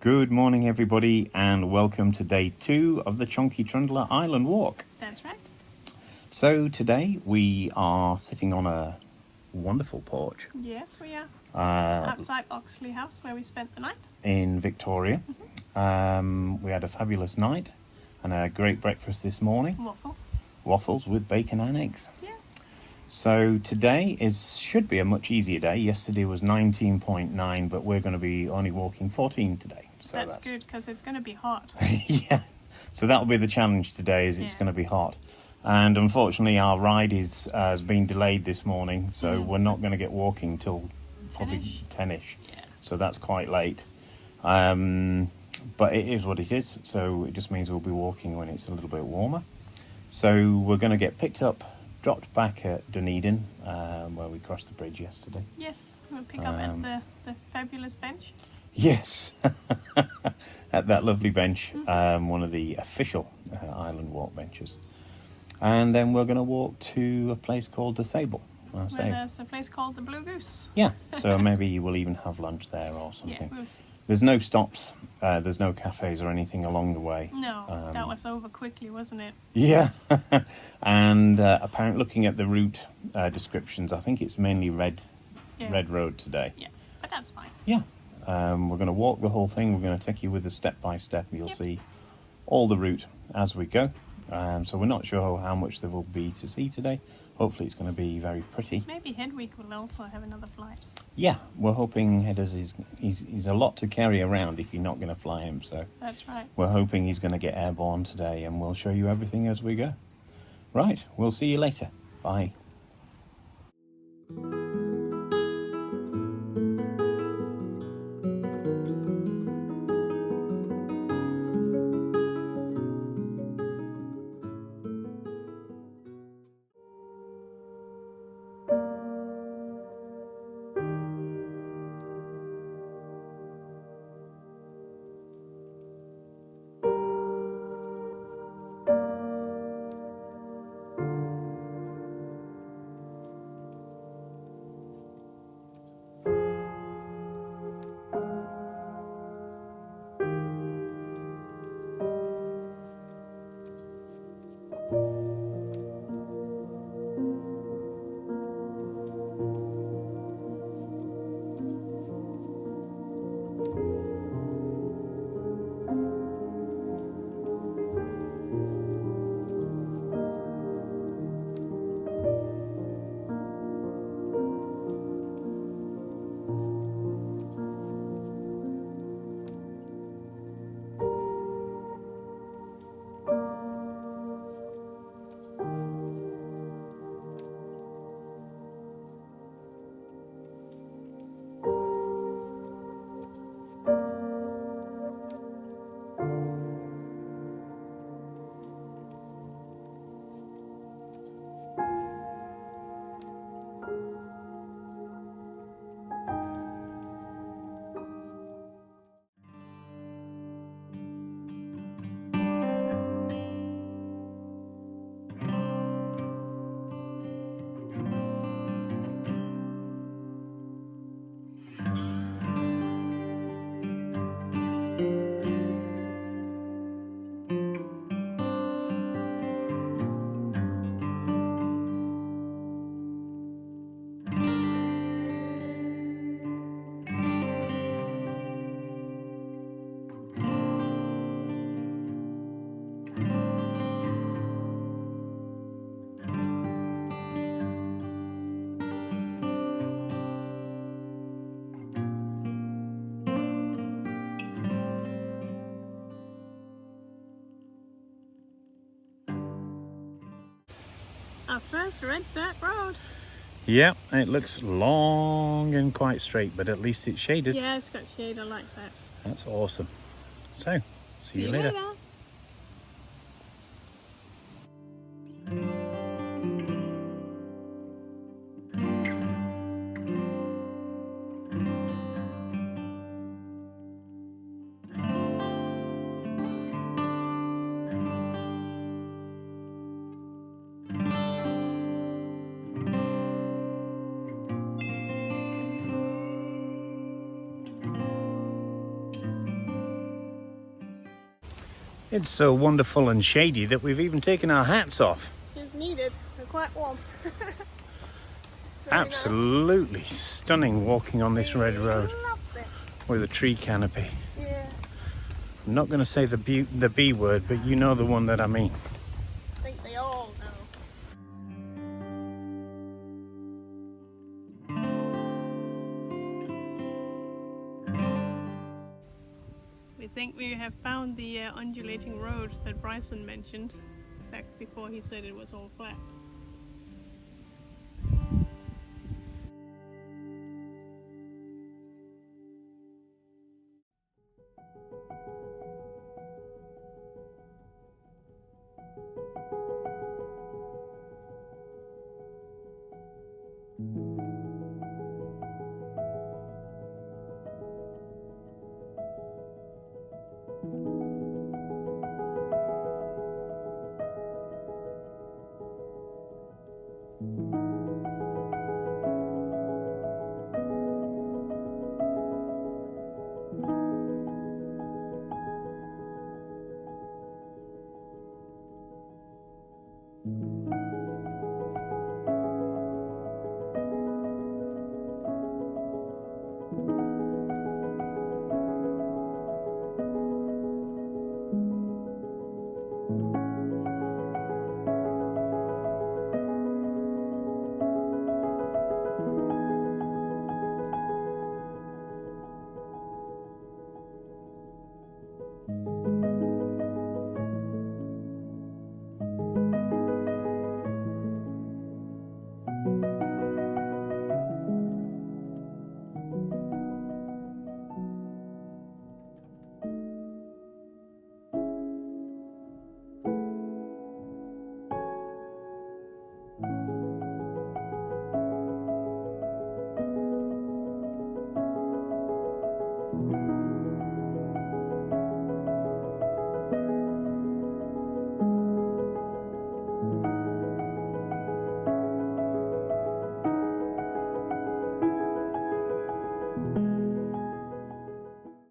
Good morning, everybody, and welcome to day 2 of the Chonky Trundler Island Walk. That's right. So today we are sitting on a wonderful porch Yes, we are. Outside Oxley House, where we spent the night. in Victoria. We had a fabulous night and a great breakfast this morning. Waffles. Waffles with bacon and eggs. Yeah. So today should be a much easier day. Yesterday was 19.9, but we're going to be only walking 14 today. So that's good, because it's going to be hot. Yeah. So that'll be the challenge today, is it's going to be hot. And unfortunately our ride has been delayed this morning, so we're not going to get walking till probably 10ish. Yeah. So that's quite late. But it is what it is, so it just means we'll be walking when it's a little bit warmer. So we're going to get picked up, dropped back at Dunedin, where we crossed the bridge yesterday. Yes, we'll pick up at the fabulous bench. Yes, at that lovely bench, one of the official island walk benches. And then we're going to walk to a place called DeSable. Where there's a place called the Blue Goose. Yeah, so maybe we'll even have lunch there or something. Yeah, we'll see. There's no stops, there's no cafes or anything along the way. No, that was over quickly, wasn't it? Yeah, and apparently looking at the route descriptions, I think it's mainly red road today. Yeah, but that's fine. Yeah, we're going to walk the whole thing. We're going to take you with us step by step. You'll see all the route as we go. So we're not sure how much there will be to see today. Hopefully it's going to be very pretty. Maybe Hedwig will also have another flight. Yeah, we're hoping Headers he's a lot to carry around if you're not going to fly him. So that's right. We're hoping he's going to get airborne today, and we'll show you everything as we go. Right, we'll see you later. Bye. Our first red dirt road. Yeah, it looks long and quite straight, but at least it's shaded. Yeah, it's got shade. I like that. That's awesome. So, see you later. It's so wonderful and shady that we've even taken our hats off. Which is needed. They're quite warm. Absolutely stunning walking on this red road Love this. with a tree canopy. Yeah. I'm not going to say the B word, but you know the one that I mean. I think they all know. We think we have found the undulating road that Bryson mentioned back before he said it was all flat.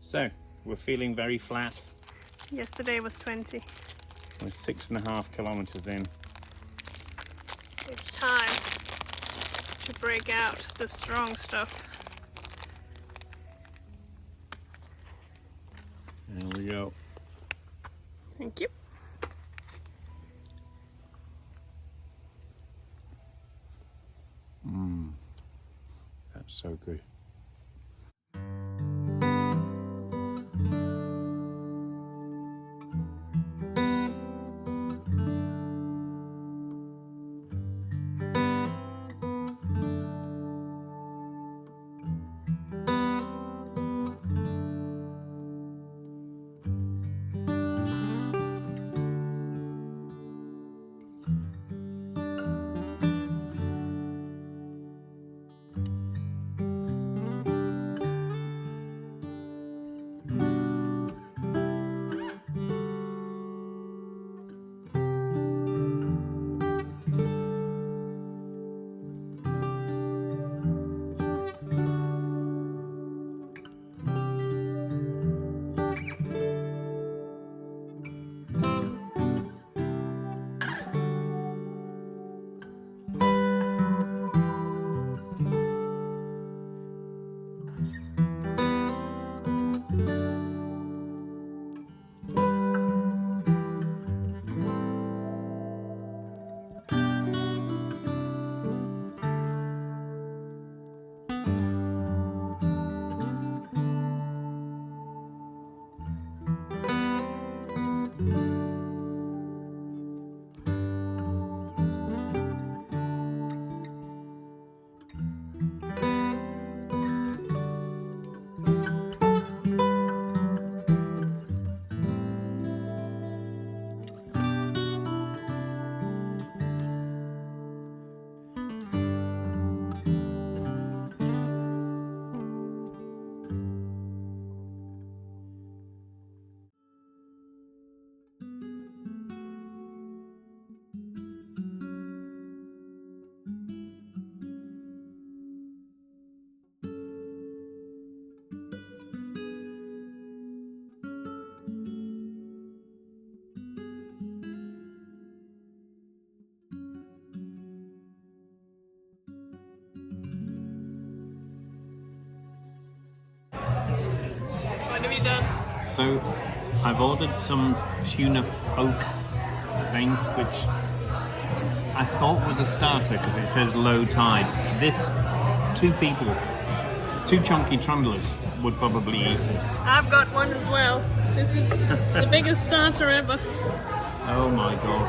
So, we're feeling very flat. Yesterday was 20. We're 6.5 kilometers in. It's time to break out the strong stuff. There we go. Thank you. That's so good. So I've ordered some tuna poke thing, which I thought was a starter because it says low tide. This, two chunky trundlers would probably eat this. I've got one as well. This is the biggest starter ever. Oh my god.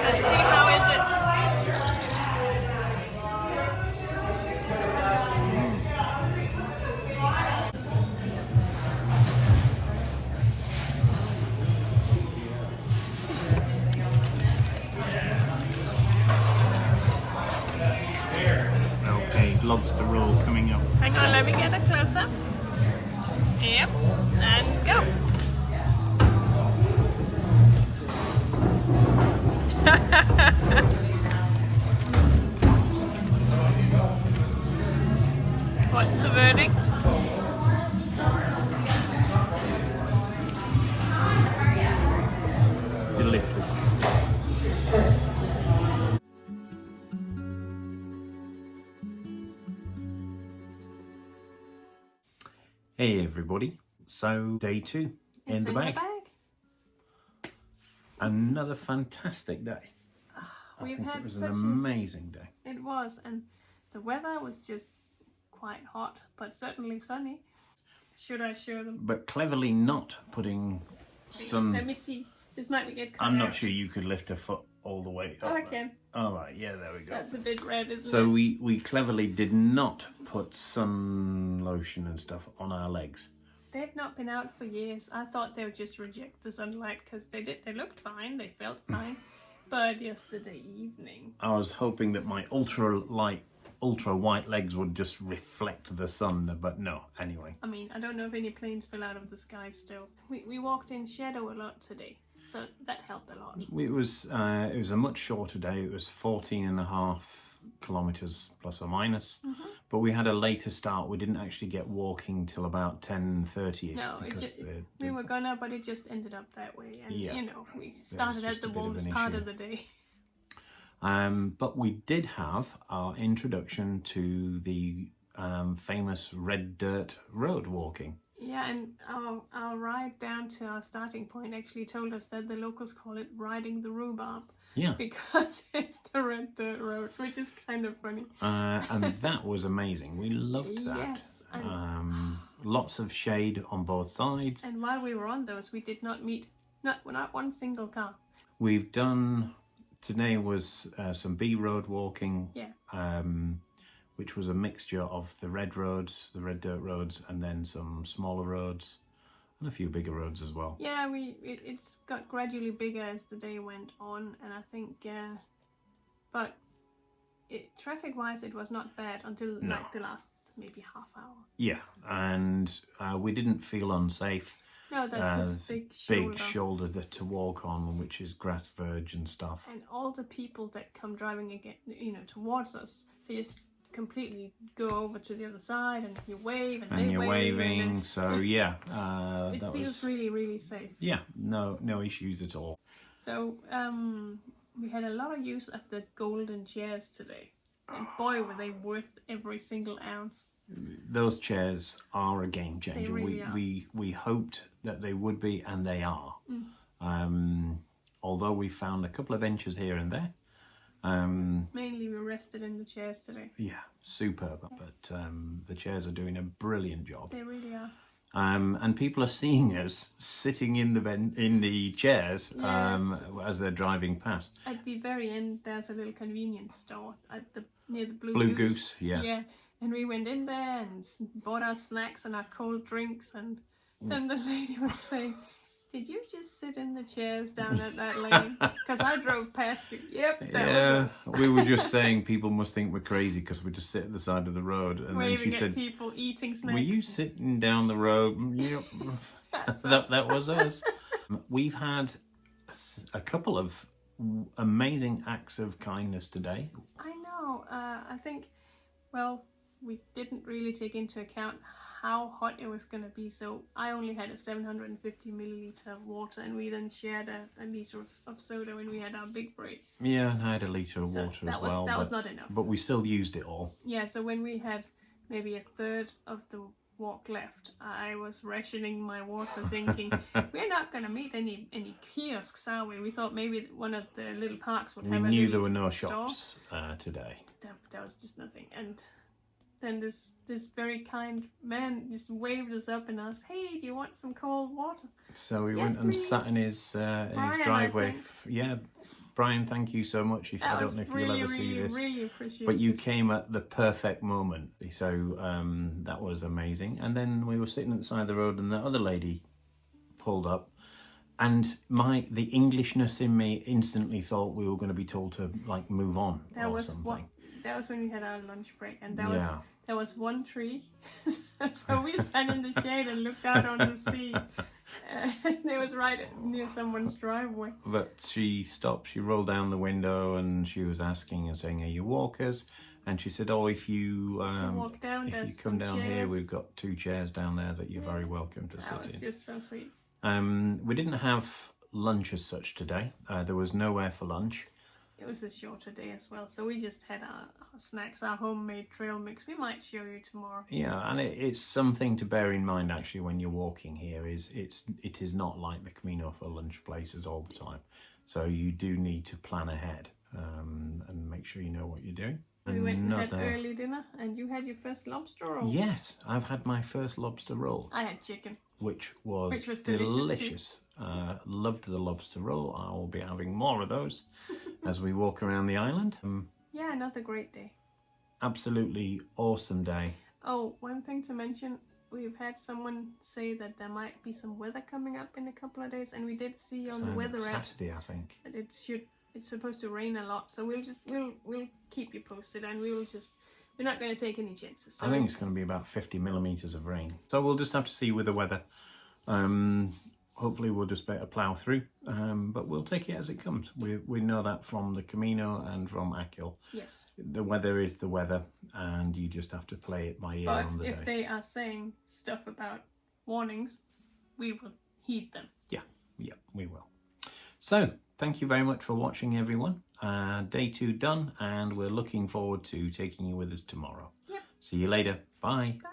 Let's see, how is it? Okay, lobster roll coming up. Hang on, let me get a close-up. Yep, and go. What's the verdict? Delicious. Hey everybody, so day 2 in the bag. Another fantastic day. I think it was an amazing day. It was, and the weather was just quite hot, but certainly sunny. Should I show them? But cleverly not putting some... Let me see. This might get cut I'm not out. sure you could lift a foot all the way up. Oh, I can. All right, yeah, there we go. That's a bit red, isn't it? So we cleverly did not put sun lotion and stuff on our legs. They've not been out for years. I thought they would just reject the sunlight because they did. They looked fine. They felt fine. But yesterday evening, I was hoping that my ultra white legs would just reflect the sun, but no. Anyway. I mean, I don't know if any planes fell out of the sky still. We walked in shadow a lot today, so that helped a lot. It was a much shorter day. It was 14.5 kilometers plus or minus, but we had a later start. We didn't actually get walking till about 10:30ish. No, because we were gonna, but it just ended up that way. And yeah, you know, we started at the warmest part of the day. But we did have our introduction to the famous red dirt road walking. Yeah, and our ride down to our starting point actually told us that the locals call it riding the rhubarb. Yeah. Because it's the red dirt roads, which is kind of funny. And that was amazing. We loved that. Yes. Lots of shade on both sides. And while we were on those, we did not meet not one single car. We've done, today was some B road walking. Yeah. Which was a mixture of the red dirt roads, and then some smaller roads and a few bigger roads as well. Yeah, it's got gradually bigger as the day went on, and I think, but traffic-wise it was not bad until like the last maybe half hour. Yeah, and we didn't feel unsafe. No, that's this big shoulder to walk on, which is grass verge and stuff. And all the people that come driving again, towards us, they just completely go over to the other side, and you wave, and you're waving. And so yeah, it feels really, really safe. Yeah, no issues at all. So we had a lot of use of the golden chairs today, and boy, were they worth every single ounce. Those chairs are a game changer. They really are. We hoped that they would be, and they are. Although we found a couple of inches here and there. Mainly we rested in the chairs today. Yeah, superb. But the chairs are doing a brilliant job. They really are. And people are seeing us sitting in the chairs as they're driving past. At the very end, there's a little convenience store near the Blue Goose. Yeah. And we went in there and bought our snacks and our cold drinks, and then the lady was saying, "Did you just sit in the chairs down at that lane? Because I drove past you." Yep, that was us. We were just saying people must think we're crazy because we just sit at the side of the road. And waving then she said, people eating snacks. "Were you sitting down the road?" Yep. that was us. We've had a couple of amazing acts of kindness today. I know. I think, well, we didn't really take into account how hot it was going to be, so I only had a 750 milliliter of water, and we then shared a liter of soda when we had our big break. Yeah, and I had a liter of water as well. That was not enough. But we still used it all. Yeah, so when we had maybe a third of the walk left, I was rationing my water, thinking we're not going to meet any kiosks, are we? We thought maybe one of the little parks would have a little store. We knew there were no shops today. There was just nothing. And then this very kind man just waved us up and asked, "Hey, do you want some cold water?" So we went and sat in his driveway. Yeah, Brian, thank you so much. I don't know if you'll ever see this, really appreciate but you it. came at the perfect moment. So that was amazing. And then we were sitting at the side of the road, and the other lady pulled up, and the Englishness in me instantly thought we were going to be told to like move on or something. That was when we had our lunch break, and there was one tree, so we sat in the shade and looked out on the sea. And it was right near someone's driveway. But she stopped, she rolled down the window, and she was asking and saying, "Are you walkers?" And she said, "Oh, if you walk down, if you come down here, we've got 2 chairs down there that you're very welcome to sit in." That was just so sweet. We didn't have lunch as such today. There was nowhere for lunch. It was a shorter day as well, so we just had our snacks, our homemade trail mix. We might show you tomorrow. Yeah, and it's something to bear in mind actually when you're walking here. It is not like the Camino for lunch places all the time, so you do need to plan ahead and make sure you know what you're doing. We went and had early dinner, and you had your first lobster roll. Yes, I've had my first lobster roll. I had chicken, which was delicious. Loved the lobster roll. I will be having more of those as we walk around the island. Yeah, another great day. Absolutely awesome day. Oh, one thing to mention, we've had someone say that there might be some weather coming up in a couple of days, and we did see on the weather app Saturday, I think. That it's supposed to rain a lot, so we'll keep you posted, and we're not going to take any chances. So. I think it's going to be about 50 millimetres of rain. So we'll just have to see with the weather. Hopefully we'll just be able to plough through, but we'll take it as it comes. We know that from the Camino and from Akil. Yes. The weather is the weather, and you just have to play it by ear on the day. But if they are saying stuff about warnings, we will heed them. Yeah, we will. So, thank you very much for watching, everyone. Day 2 done, and we're looking forward to taking you with us tomorrow. Yep. See you later. Bye. Bye.